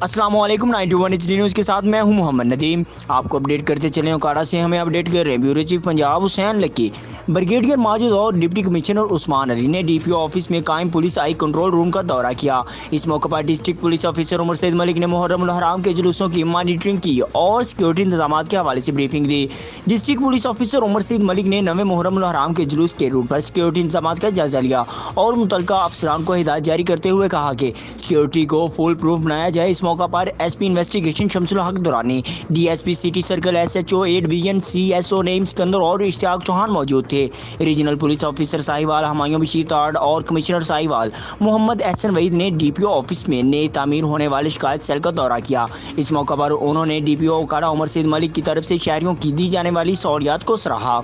अस्सलाम वालेकुम 91 HD news के साथ मैं हूं मोहम्मद नदीम। आपको अपडेट करते चले ओकाड़ा से हमें अपडेट कर रहे हैं bureau chief Punjab Hussain lucky. Brigadier Majid और डिप्टी कमिश्नर उस्मान अली ने DPO ऑफिस में कायम पुलिस आई कंट्रोल रूम का दौरा किया। इस मौके पर district police officer Umar Saeed Malik ने मुहर्रम उल हराम के जुलूसों की मॉनिटरिंग की और सिक्योरिटी इंतजाम के हवाले से ब्रीफिंग दी। District police officer Umar Saeed Malik ने नवे मुहर्रम उल हराम के जुलूस के रूट पर सिक्योरिटी इंतजाम का जायजा लिया और मुतल्लिका अफसरान को हिदायत जारी करते हुए कहा कि सिक्योरिटी को फुल प्रूफ बनाया जाए। इस मौका पर SP investigation Shamsul Haq Durrani, DSP city circle SHO A division CSO Naeem Sikandar और इश्तियाक चौहान मौजूद थे। Regional police officer Sahiwal Humayun Bashir ताड़ और कमिश्नर साहिवाल मोहम्मद एहसन वहीद ने DPO ऑफिस में नए तामीर होने वाले शिकायत सेल का दौरा किया। इस मौका पर उन्होंने DPO ओकाड़ा उमर सैद मलिक की तरफ से शहरियों की दी जाने वाली सहूलियात को सराहा।